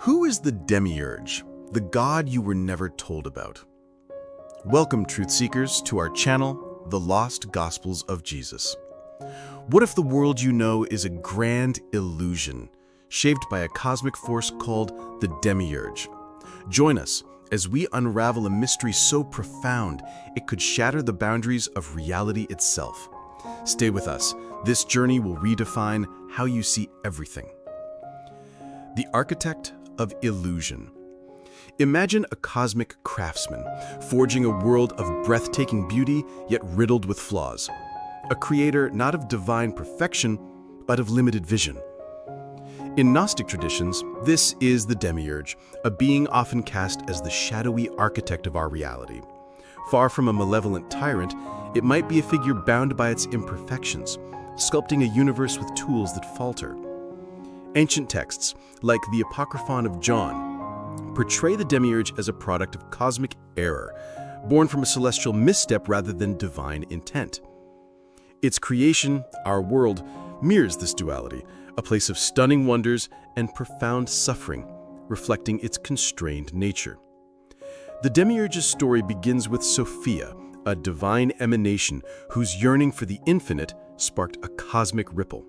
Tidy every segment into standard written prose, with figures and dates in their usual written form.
Who is the Demiurge, the god you were never told about? Welcome, truth seekers, to our channel, The Lost Gospels of Jesus. What if the world you know is a grand illusion, shaped by a cosmic force called the Demiurge? Join us as we unravel a mystery so profound it could shatter the boundaries of reality itself. Stay with us. This journey will redefine how you see everything. The architect of illusion. Imagine a cosmic craftsman forging a world of breathtaking beauty yet riddled with flaws. A creator not of divine perfection, but of limited vision. In Gnostic traditions, this is the Demiurge, a being often cast as the shadowy architect of our reality. Far from a malevolent tyrant, it might be a figure bound by its imperfections, sculpting a universe with tools that falter. Ancient texts, like the Apocryphon of John, portray the Demiurge as a product of cosmic error, born from a celestial misstep rather than divine intent. Its creation, our world, mirrors this duality, a place of stunning wonders and profound suffering, reflecting its constrained nature. The Demiurge's story begins with Sophia, a divine emanation whose yearning for the infinite sparked a cosmic ripple.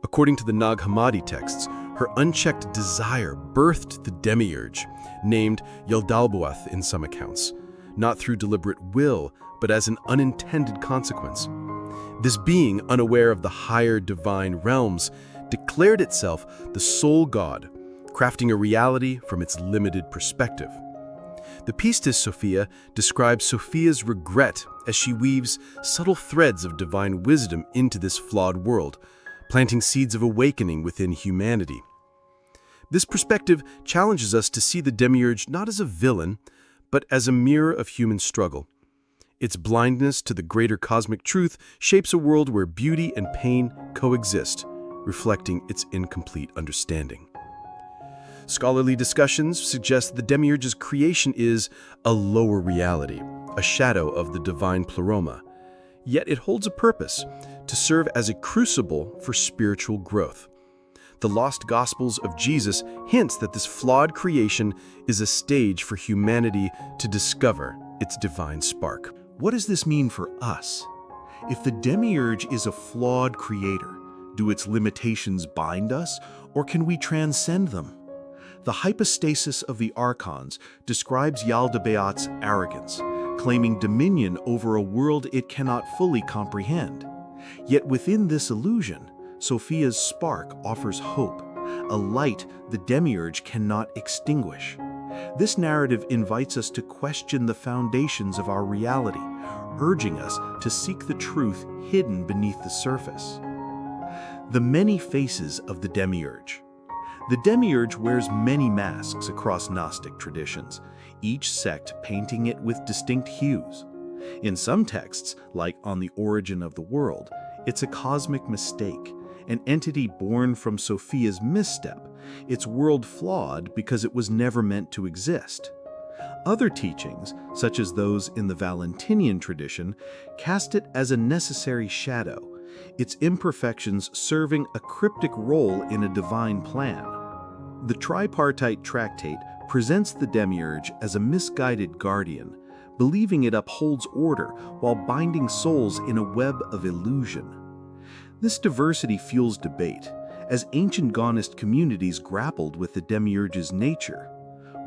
According to the Nag Hammadi texts, her unchecked desire birthed the Demiurge, named Yaldabaoth in some accounts, not through deliberate will, but as an unintended consequence. This being, unaware of the higher divine realms, declared itself the sole god, crafting a reality from its limited perspective. The priestess Sophia describes Sophia's regret as she weaves subtle threads of divine wisdom into this flawed world, planting seeds of awakening within humanity. This perspective challenges us to see the Demiurge not as a villain, but as a mirror of human struggle. Its blindness to the greater cosmic truth shapes a world where beauty and pain coexist, reflecting its incomplete understanding. Scholarly discussions suggest the Demiurge's creation is a lower reality, a shadow of the divine pleroma. Yet it holds a purpose, to serve as a crucible for spiritual growth. The Lost Gospels of Jesus hints that this flawed creation is a stage for humanity to discover its divine spark. What does this mean for us? If the Demiurge is a flawed creator, do its limitations bind us, or can we transcend them? The hypostasis of the Archons describes Yaldabaoth's arrogance, claiming dominion over a world it cannot fully comprehend. Yet within this illusion, Sophia's spark offers hope, a light the Demiurge cannot extinguish. This narrative invites us to question the foundations of our reality, urging us to seek the truth hidden beneath the surface. The many faces of the Demiurge. The Demiurge wears many masks across Gnostic traditions, each sect painting it with distinct hues. In some texts, like On the Origin of the World, it's a cosmic mistake, an entity born from Sophia's misstep, its world flawed because it was never meant to exist. Other teachings, such as those in the Valentinian tradition, cast it as a necessary shadow, its imperfections serving a cryptic role in a divine plan. The tripartite tractate presents the Demiurge as a misguided guardian, believing it upholds order while binding souls in a web of illusion. This diversity fuels debate, as ancient Gonist communities grappled with the Demiurge's nature.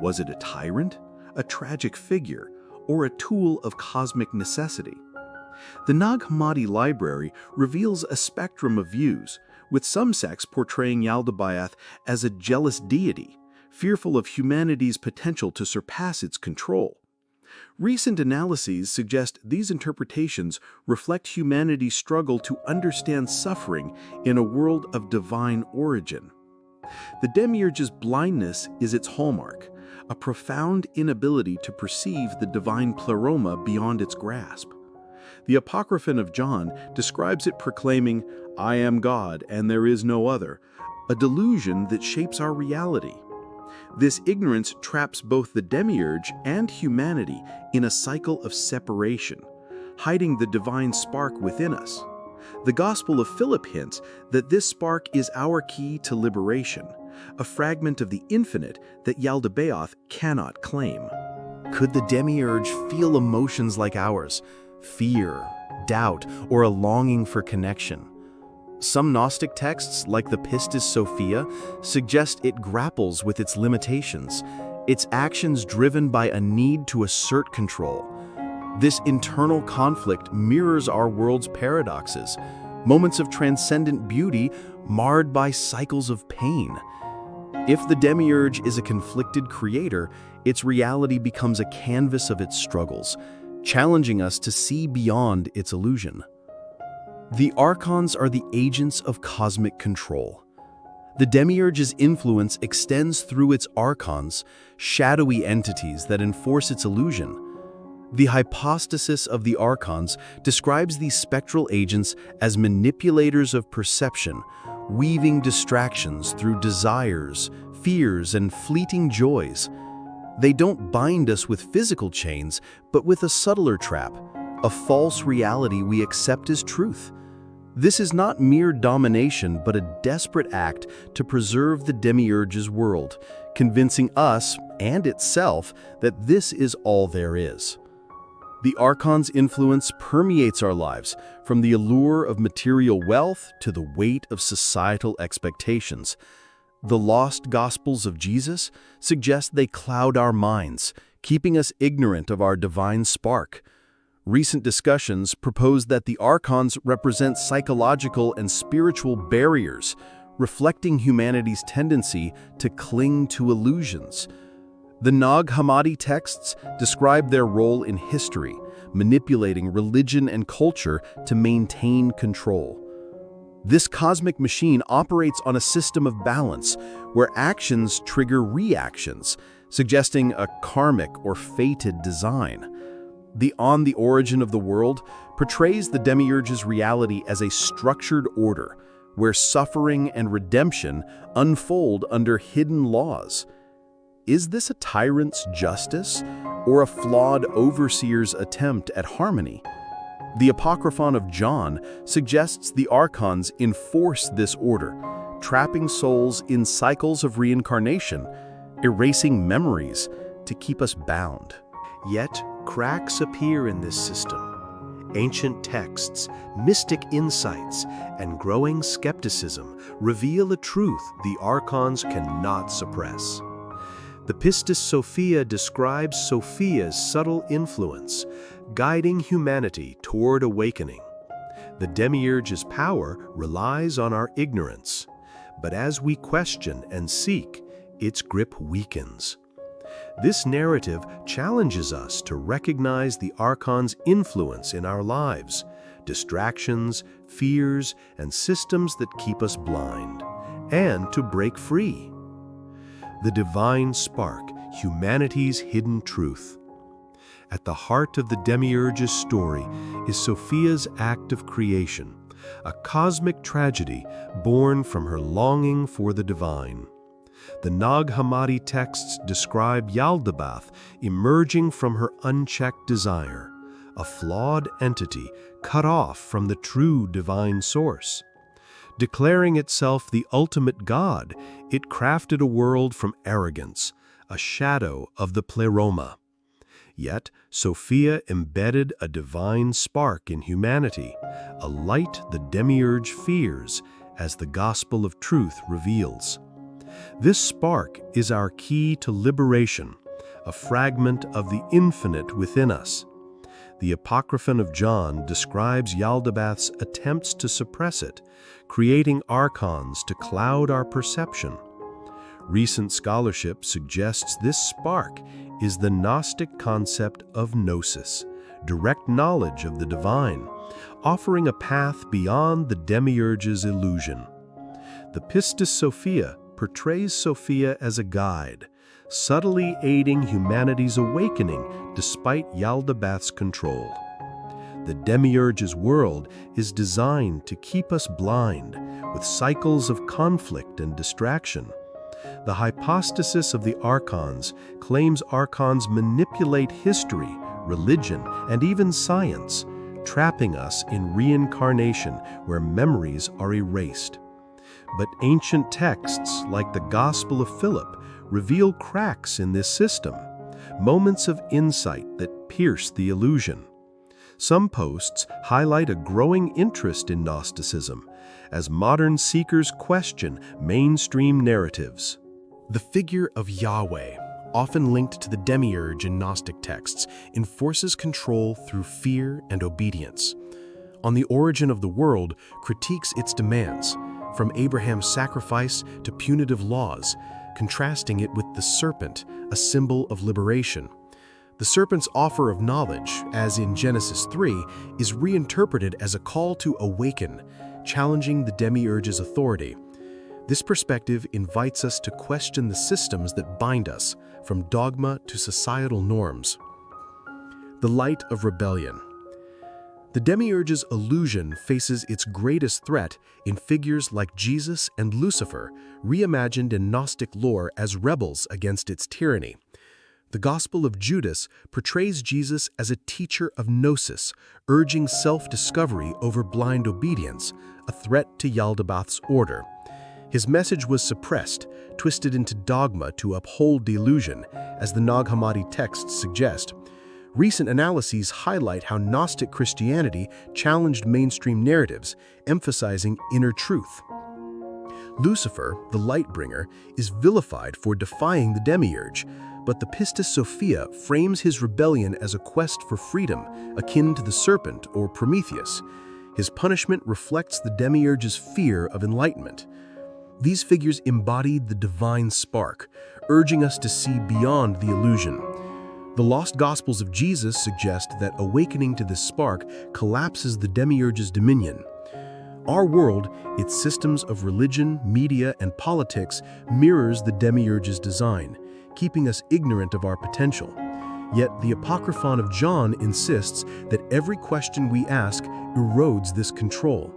Was it a tyrant, a tragic figure, or a tool of cosmic necessity? The Nag Hammadi library reveals a spectrum of views, with some sects portraying Yaldabaoth as a jealous deity, fearful of humanity's potential to surpass its control. Recent analyses suggest these interpretations reflect humanity's struggle to understand suffering in a world of divine origin. The Demiurge's blindness is its hallmark, a profound inability to perceive the divine pleroma beyond its grasp. The Apocryphon of John describes it proclaiming, "I am God and there is no other," a delusion that shapes our reality. This ignorance traps both the Demiurge and humanity in a cycle of separation, hiding the divine spark within us. The Gospel of Philip hints that this spark is our key to liberation, a fragment of the infinite that Yaldabaoth cannot claim. Could the Demiurge feel emotions like ours? Fear, doubt, or a longing for connection? Some Gnostic texts, like the Pistis Sophia, suggest it grapples with its limitations, its actions driven by a need to assert control. This internal conflict mirrors our world's paradoxes, moments of transcendent beauty marred by cycles of pain. If the Demiurge is a conflicted creator, its reality becomes a canvas of its struggles, challenging us to see beyond its illusion. The Archons are the agents of cosmic control. The Demiurge's influence extends through its Archons, shadowy entities that enforce its illusion. The hypostasis of the Archons describes these spectral agents as manipulators of perception, weaving distractions through desires, fears, and fleeting joys. They don't bind us with physical chains, but with a subtler trap, a false reality we accept as truth. This is not mere domination, but a desperate act to preserve the Demiurge's world, convincing us and itself that this is all there is. The Archon's influence permeates our lives, from the allure of material wealth to the weight of societal expectations. The lost Gospels of Jesus suggest they cloud our minds, keeping us ignorant of our divine spark. Recent discussions propose that the Archons represent psychological and spiritual barriers, reflecting humanity's tendency to cling to illusions. The Nag Hammadi texts describe their role in history, manipulating religion and culture to maintain control. This cosmic machine operates on a system of balance, where actions trigger reactions, suggesting a karmic or fated design. The On the Origin of the World portrays the Demiurge's reality as a structured order, where suffering and redemption unfold under hidden laws. Is this a tyrant's justice, or a flawed overseer's attempt at harmony? The Apocryphon of John suggests the Archons enforce this order, trapping souls in cycles of reincarnation, erasing memories to keep us bound. Yet, cracks appear in this system. Ancient texts, mystic insights, and growing skepticism reveal a truth the Archons cannot suppress. The Pistis Sophia describes Sophia's subtle influence, guiding humanity toward awakening. The Demiurge's power relies on our ignorance, but as we question and seek, its grip weakens. This narrative challenges us to recognize the Archon's influence in our lives, distractions, fears, and systems that keep us blind, and to break free. The divine spark, humanity's hidden truth. At the heart of the Demiurge's story is Sophia's act of creation, a cosmic tragedy born from her longing for the divine. The Nag Hammadi texts describe Yaldabaoth emerging from her unchecked desire, a flawed entity cut off from the true divine source. Declaring itself the ultimate God, it crafted a world from arrogance, a shadow of the pleroma. Yet, Sophia embedded a divine spark in humanity, a light the Demiurge fears, as the gospel of truth reveals. This spark is our key to liberation, a fragment of the infinite within us. The Apocryphon of John describes Yaldabaoth's attempts to suppress it, creating Archons to cloud our perception. Recent scholarship suggests this spark is the Gnostic concept of gnosis, direct knowledge of the divine, offering a path beyond the Demiurge's illusion. The Pistis Sophia portrays Sophia as a guide, subtly aiding humanity's awakening despite Yaldabaoth's control. The Demiurge's world is designed to keep us blind, with cycles of conflict and distraction. The hypostasis of the Archons claims Archons manipulate history, religion, and even science, trapping us in reincarnation where memories are erased. But ancient texts, like the Gospel of Philip, reveal cracks in this system, moments of insight that pierce the illusion. Some posts highlight a growing interest in Gnosticism, as modern seekers question mainstream narratives. The figure of Yahweh, often linked to the Demiurge in Gnostic texts, enforces control through fear and obedience. On the Origin of the World critiques its demands, from Abraham's sacrifice to punitive laws, contrasting it with the serpent, a symbol of liberation. The serpent's offer of knowledge, as in Genesis 3, is reinterpreted as a call to awaken, challenging the Demiurge's authority. This perspective invites us to question the systems that bind us, from dogma to societal norms. The light of rebellion. The Demiurge's illusion faces its greatest threat in figures like Jesus and Lucifer, reimagined in Gnostic lore as rebels against its tyranny. The Gospel of Judas portrays Jesus as a teacher of gnosis, urging self-discovery over blind obedience, a threat to Yaldabaoth's order. His message was suppressed, twisted into dogma to uphold the illusion, as the Nag Hammadi texts suggest. Recent analyses highlight how Gnostic Christianity challenged mainstream narratives, emphasizing inner truth. Lucifer, the light-bringer, is vilified for defying the Demiurge, but the pistis Sophia frames his rebellion as a quest for freedom, akin to the serpent or Prometheus. His punishment reflects the Demiurge's fear of enlightenment. These figures embodied the divine spark, urging us to see beyond the illusion. The lost Gospels of Jesus suggest that awakening to this spark collapses the Demiurge's dominion. Our world, its systems of religion, media, and politics, mirrors the Demiurge's design, keeping us ignorant of our potential. Yet the Apocryphon of John insists that every question we ask erodes this control.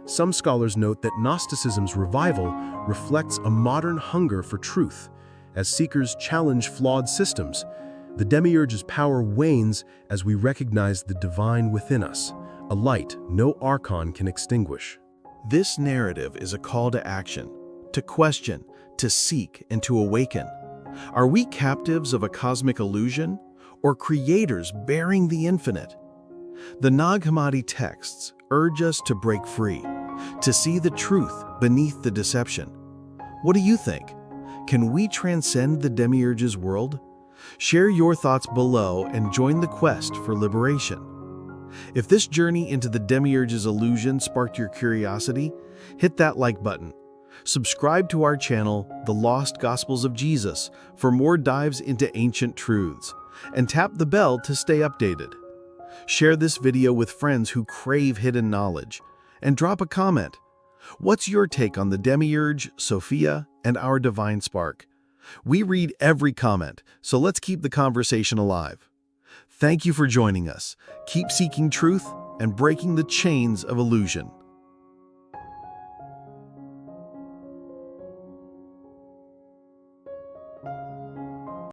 Some scholars note that Gnosticism's revival reflects a modern hunger for truth. As seekers challenge flawed systems, the Demiurge's power wanes as we recognize the divine within us, a light no Archon can extinguish. This narrative is a call to action, to question, to seek, and to awaken. Are we captives of a cosmic illusion, or creators bearing the infinite? The Nag Hammadi texts urge us to break free, to see the truth beneath the deception. What do you think? Can we transcend the Demiurge's world? Share your thoughts below and join the quest for liberation. If this journey into the Demiurge's illusion sparked your curiosity, hit that like button. Subscribe to our channel, The Lost Gospels of Jesus, for more dives into ancient truths, and tap the bell to stay updated. Share this video with friends who crave hidden knowledge, and drop a comment. What's your take on the Demiurge, Sophia, and our divine spark? We read every comment, so let's keep the conversation alive. Thank you for joining us. Keep seeking truth and breaking the chains of illusion.